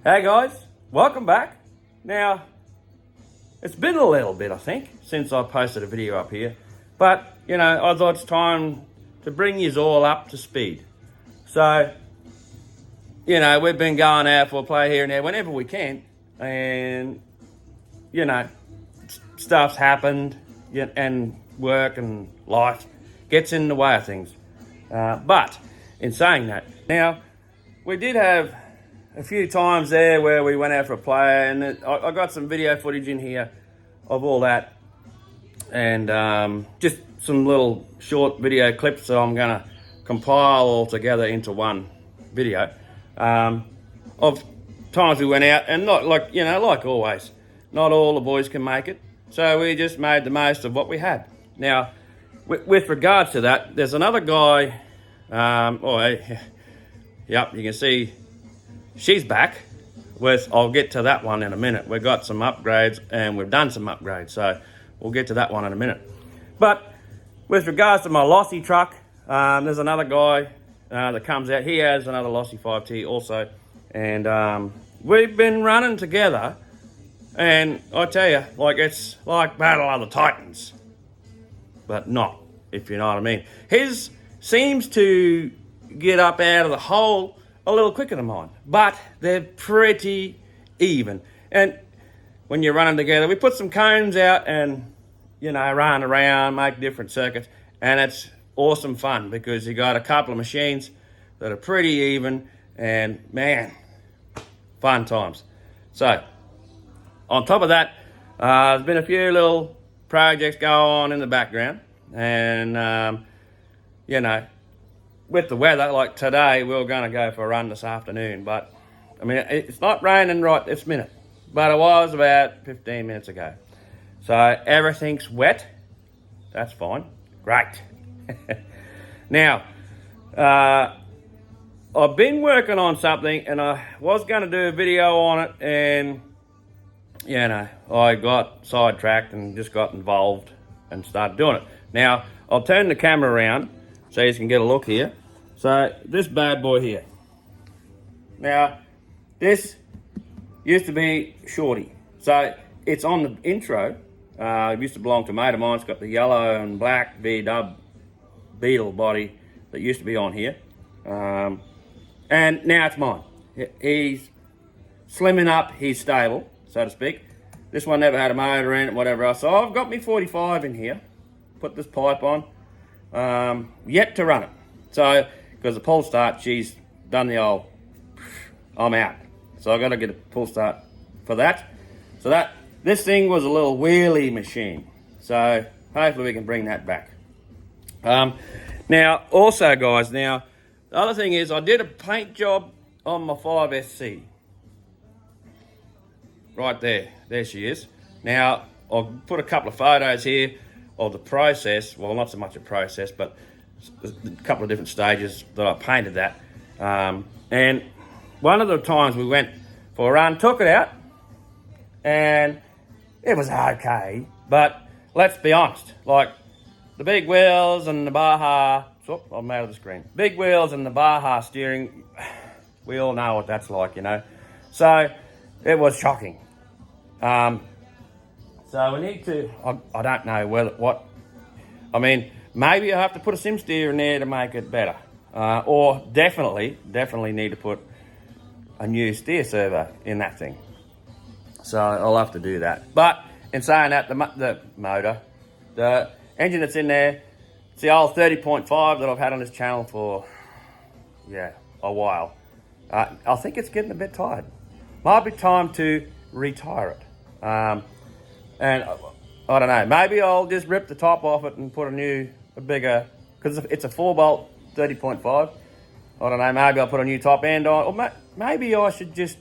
Hey guys, welcome back. Now, it's been a little bit, I think, since I posted a video up here. But, you know, I thought it's time to bring you all up to speed. So, you know, we've been going out for a play here and there whenever we can. And, you know, stuff's happened and work and life gets in the way of things. But, in saying that, now, we did have a few times there where we went out for a play, and I got some video footage in here of all that, and just some little short video clips that I'm gonna compile all together into one video of times we went out, and not like always, not all the boys can make it, so we just made the most of what we had. Now, with regards to that, there's another guy. Yep, you can see. She's back I'll get to that one in a minute. We've got some upgrades and we've done some upgrades, so we'll get to that one in a minute. But with regards to my Lossy truck, there's another guy that comes out. He has another Lossy 5T also, and we've been running together, and I tell you, like, it's like Battle of the Titans, but not, if you know what I mean. His seems to get up out of the hole a little quicker than mine, but they're pretty even. And when you're running together, we put some cones out and, you know, run around, make different circuits, and it's awesome fun because you got a couple of machines that are pretty even, and man, fun times. So, on top of that, there's been a few little projects go on in the background, and you know, with the weather, like today, we were going to go for a run this afternoon, but I mean, it's not raining right this minute, but it was about 15 minutes ago. So everything's wet. That's fine. Great. Now, I've been working on something, and I was going to do a video on it, and you know, I got sidetracked and just got involved and started doing it. Now, I'll turn the camera around so you can get a look here. So this bad boy here. Now, this used to be Shorty. So it's on the intro. It used to belong to a mate of mine. It's got the yellow and black V-dub Beetle body that used to be on here. And now it's mine. He's slimming up his stable, so to speak. This one never had a motor in it, whatever else. So I've got me 45 in here. Put this pipe on. Yet to run it. So, because the pull start, she's done the old, I'm out. So I got to get a pull start for that. So this thing was a little wheelie machine. So hopefully we can bring that back. Now, also guys, the other thing is I did a paint job on my 5SC. Right there she is. Now, I'll put a couple of photos here of the process. Well, not so much a process, but a couple of different stages that I painted that. And one of the times we went for a run, took it out, and it was okay. But let's be honest, like the big wheels and the Baja, I'm out of the screen. Big wheels and the Baja steering, we all know what that's like, you know. So it was shocking. So we need to, I don't know I mean, maybe I have to put a sim steer in there to make it better. Or definitely need to put a new steer servo in that thing. So I'll have to do that. But in saying that, the motor, the engine that's in there, it's the old 30.5 that I've had on this channel for, a while. I think it's getting a bit tired. Might be time to retire it. And I don't know, maybe I'll just rip the top off it and put a bigger, because it's a 4-bolt 30.5. I don't know, maybe I'll put a new top end on, or maybe I should just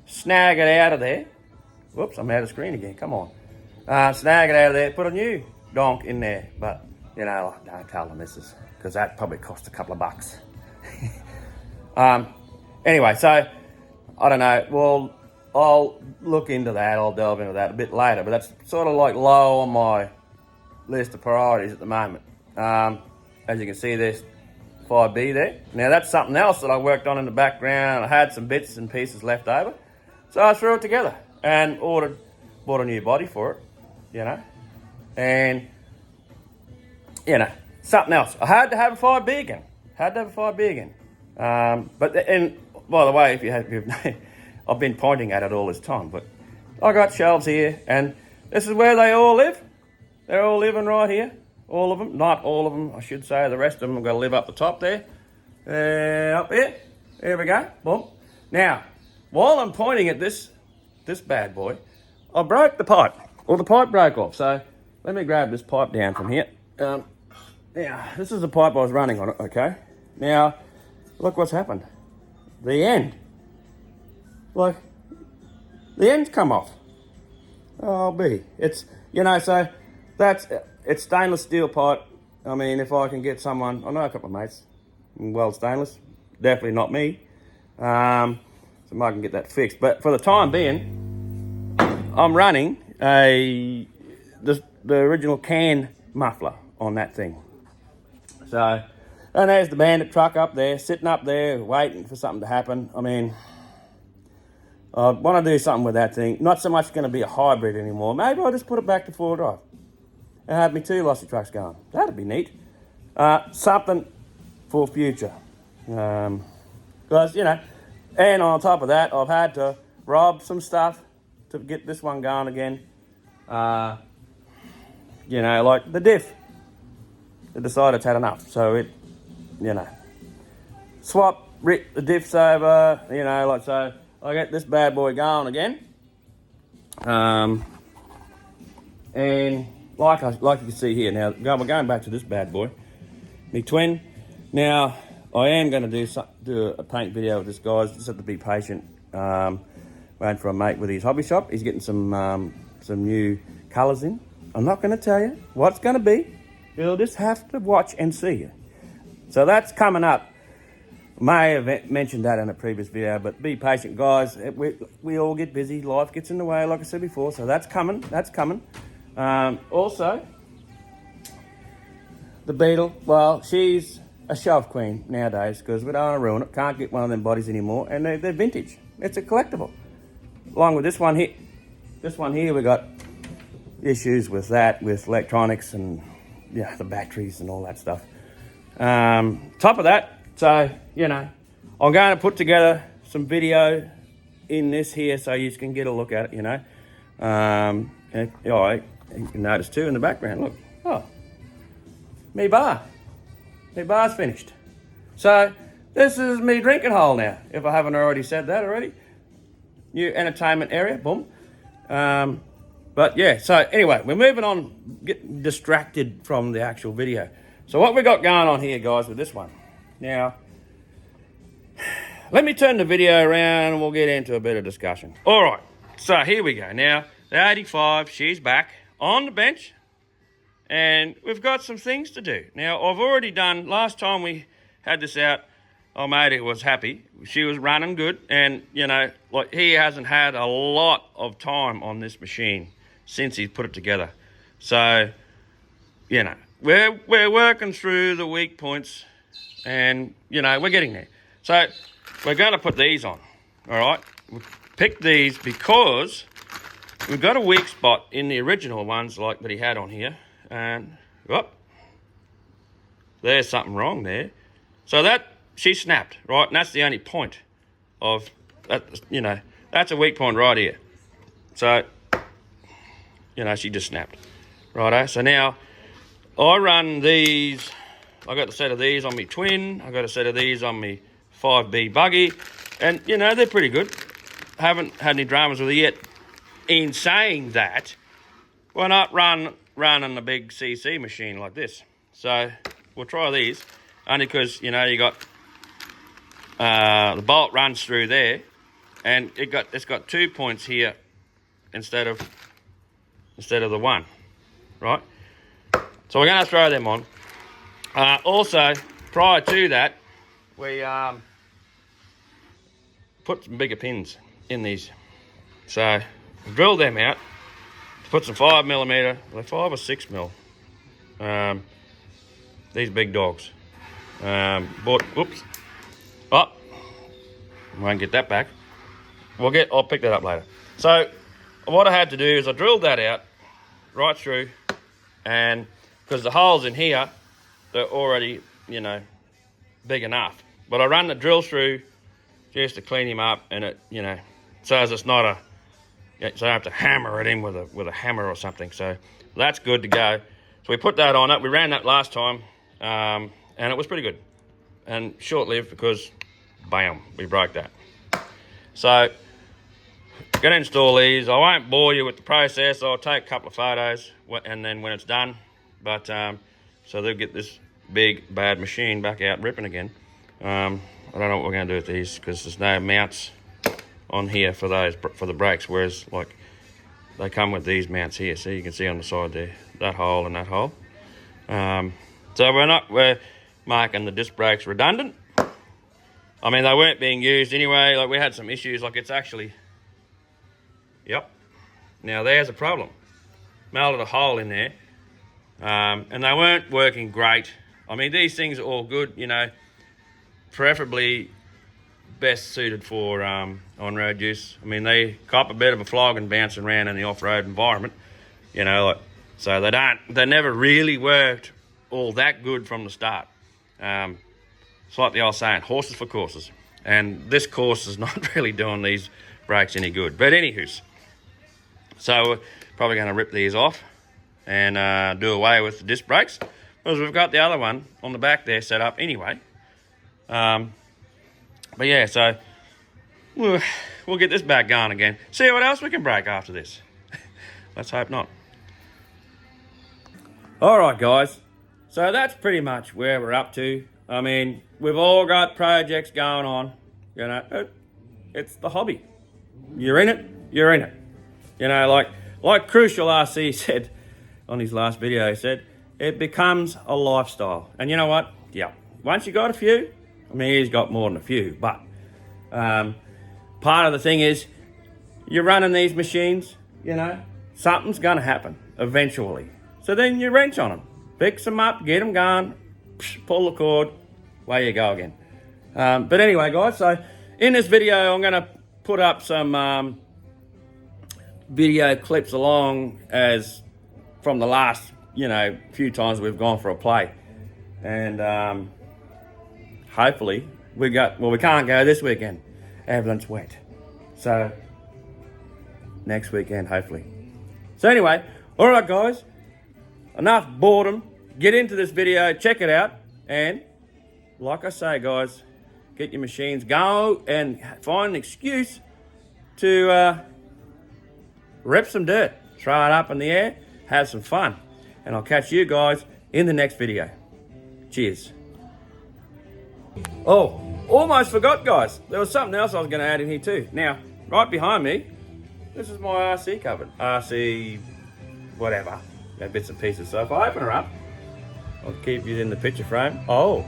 snag it out of there. Whoops, I'm out of screen again, come on. Snag it out of there, put a new donk in there, but, you know, don't tell the missus, because that probably cost a couple of bucks. Anyway, so, I don't know, well, I'll look into that, I'll delve into that a bit later, but that's sort of like low on my list of priorities at the moment. As you can see, this 5B there. Now that's something else that I worked on in the background. I had some bits and pieces left over, so I threw it together and bought a new body for it, you know, and you know, something else. I had to have a 5B again. But and by the way, I've been pointing at it all this time, but I got shelves here, and this is where they all live. They're all living right here. All of them, not all of them, I should say. The rest of them have got to live up the top there. Up here. There we go. Boom. Now, while I'm pointing at this bad boy, I broke the pipe. Well, the pipe broke off. So let me grab this pipe down from here. Now, this is the pipe I was running on it, okay? Now, look what's happened. The end. Like, the end's come off. Oh, B. It's, you know, so it's stainless steel pipe. I mean, if I can get someone, I know a couple of mates, well, stainless, definitely not me. So I can get that fixed. But for the time being, I'm running the original can muffler on that thing. So, and there's the Bandit truck up there, sitting up there, waiting for something to happen. I mean, I want to do something with that thing. Not so much going to be a hybrid anymore. Maybe I'll just put it back to 4-drive and have me 2 Lossy trucks going. That'd be neat. Something for future. Because, you know, and on top of that, I've had to rob some stuff to get this one going again. You know, like the diff. They decided it's had enough. So it, you know, rip the diffs over, you know, like so. I get this bad boy going again. And like you can see here, now we're going back to this bad boy, me twin. Now I am going to do a paint video with this, guys. Just have to be patient. Waiting for a mate with his hobby shop. He's getting some new colours in. I'm not going to tell you what it's going to be. You'll just have to watch and see. So that's coming up. May have mentioned that in a previous video, but be patient, guys. We all get busy. Life gets in the way, like I said before. So that's coming. Also, the Beetle. Well, she's a shelf queen nowadays because we don't want to ruin it. Can't get one of them bodies anymore, and they're vintage. It's a collectible. Along with this one here. This one here, we got issues with that, with electronics and the batteries and all that stuff. Top of that. So, you know, I'm going to put together some video in this here so you can get a look at it, you know. And, you can notice too in the background, look. Oh, me bar's finished. So, this is me drinking hole now, if I haven't already said that already. New entertainment area, boom. But yeah, so anyway, we're moving on, getting distracted from the actual video. So what we got going on here, guys, with this one. Now, let me turn the video around and we'll get into a bit of discussion. All right, so here we go. Now, the 85, she's back on the bench and we've got some things to do. Now, I've already done, last time we had this out, our mate was happy. She was running good and, you know, like he hasn't had a lot of time on this machine since he's put it together. So, you know, we're working through the weak points and, you know, we're getting there. So we're going to put these on, all right? We picked these because we've got a weak spot in the original ones like that he had on here. And, there's something wrong there. So she snapped, right? And that's the only point of that, you know, that's a weak point right here. So, you know, she just snapped, righto? So now I run these. I got a set of these on my twin. I got a set of these on my 5B buggy. And, you know, they're pretty good. Haven't had any dramas with it yet. In saying that, why not run a big CC machine like this? So we'll try these. Only because, you know, you got the bolt runs through there. And it's got 2 points here instead of the one. Right? So we're going to throw them on. Also, prior to that, we put some bigger pins in these. So, we drilled them out, put some 5mm, they're 5 or 6mm, these big dogs. Oops. Oh, won't get that back. I'll pick that up later. So what I had to do is I drilled that out right through, and because the holes in here, they're already, big enough. But I run the drill through just to clean him up, and it, so as it's not so I have to hammer it in with a hammer or something. So that's good to go. So we put that on it. We ran that last time, and it was pretty good. And short-lived because, bam, we broke that. So, going to install these. I won't bore you with the process. I'll take a couple of photos, and then when it's done. But, so they'll get this big, bad machine back out ripping again. I don't know what we're going to do with these because there's no mounts on here for the brakes, whereas like they come with these mounts here. So you can see on the side there, that hole and that hole. So we're marking the disc brakes redundant. I mean, they weren't being used anyway. Like, we had some issues. Like, it's actually, yep. Now there's a problem. Melted a hole in there, and they weren't working great. I mean, these things are all good, preferably best suited for on-road use. I mean, they cop a bit of a flogging bouncing around in the off-road environment, so they never really worked all that good from the start. It's like the old saying, horses for courses. And this course is not really doing these brakes any good. But anywho's, so we're probably going to rip these off and do away with the disc brakes, because we've got the other one on the back there set up anyway. But yeah, so we'll get this back going again. See what else we can break after this. Let's hope not. All right, guys. So that's pretty much where we're up to. I mean, we've all got projects going on. It's the hobby. You're in it, you're in it. Like Crucial RC said on his last video, he said, it becomes a lifestyle. And you know what? Yeah, once you got a few, I mean, he's got more than a few, but part of the thing is, you're running these machines, something's going to happen eventually. So then you wrench on them, fix them up, get them going, pull the cord, away you go again. But anyway, guys, so in this video, I'm going to put up some video clips along as from the last, few times we've gone for a play. And hopefully we can't go this weekend. Everyone's wet. So next weekend, hopefully. So anyway, all right, guys, enough boredom. Get into this video, check it out, and like I say, guys, get your machines, go and find an excuse to rip some dirt, throw it up in the air, have some fun, and I'll catch you guys in the next video. Cheers. Oh, almost forgot, guys. There was something else I was going to add in here too. Now, right behind me, this is my RC cupboard. RC whatever. Got bits and pieces. So if I open her up, I'll keep you in the picture frame. Oh,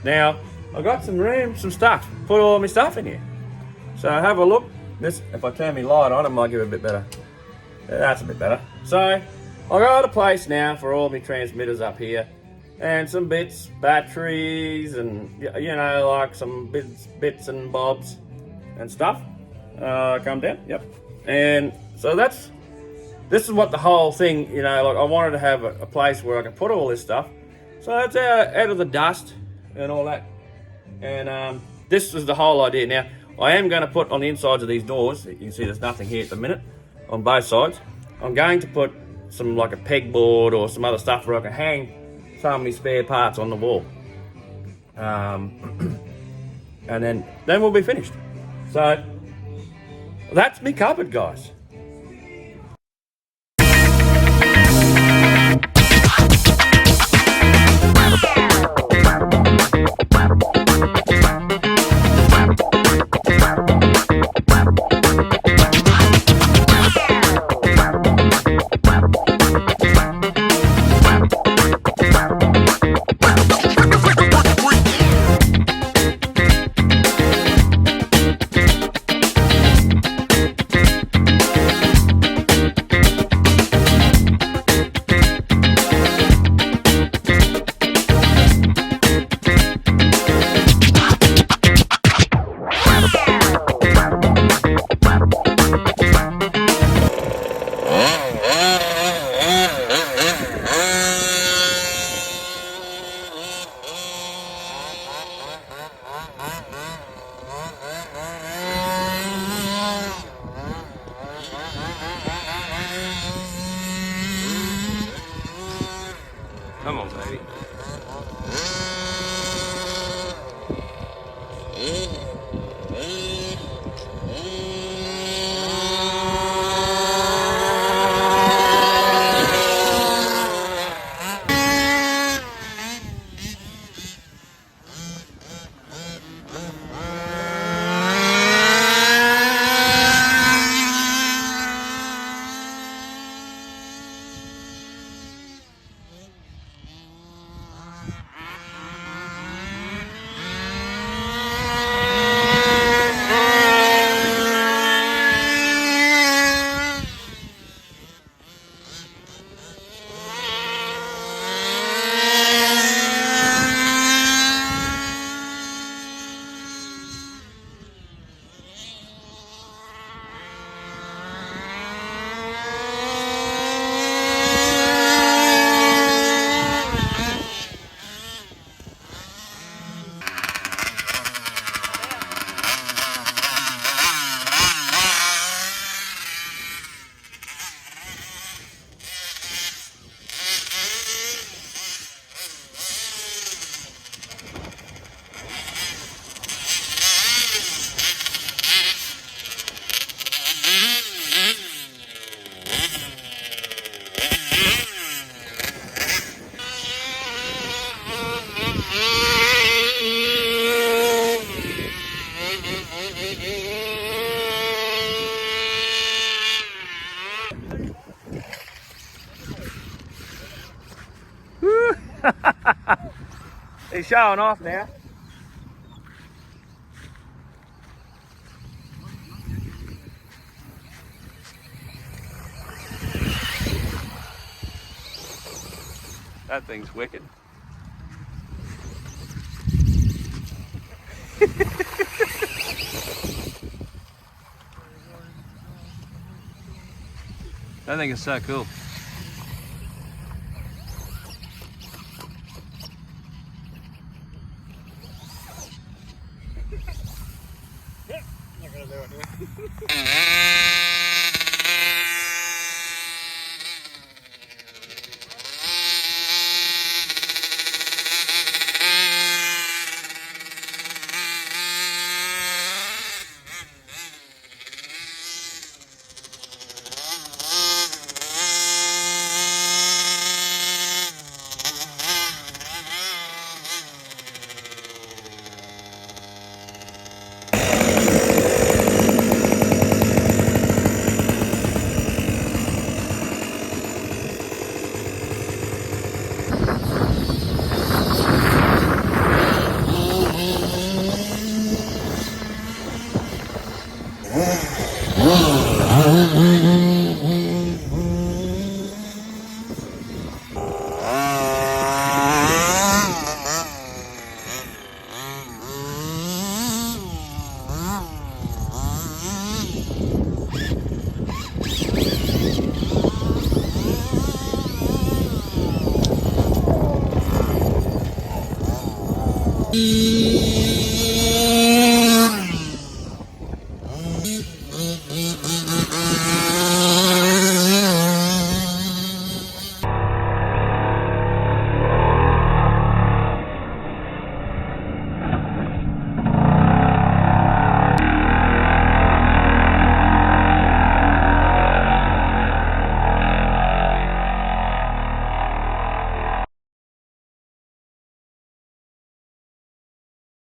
now I've got some room, some stuff. Put all my stuff in here. So have a look. This, if I turn my light on, it might give it a bit better. Yeah, that's a bit better. So I got a place now for all my transmitters up here. And some bits, batteries, and like some bits and bobs and stuff. Come down, yep. And so this is what the whole thing, like I wanted to have a place where I can put all this stuff. So it's out of the dust and all that. And this is the whole idea. Now, I am going to put on the insides of these doors, you can see there's nothing here at the minute, on both sides. I'm going to put some like a pegboard or some other stuff where I can hang some of my spare parts on the wall. And then we'll be finished. So that's me cupboard, guys. Come on, baby. He's showing off now. That thing's wicked. That thing is so cool. Not gonna do it.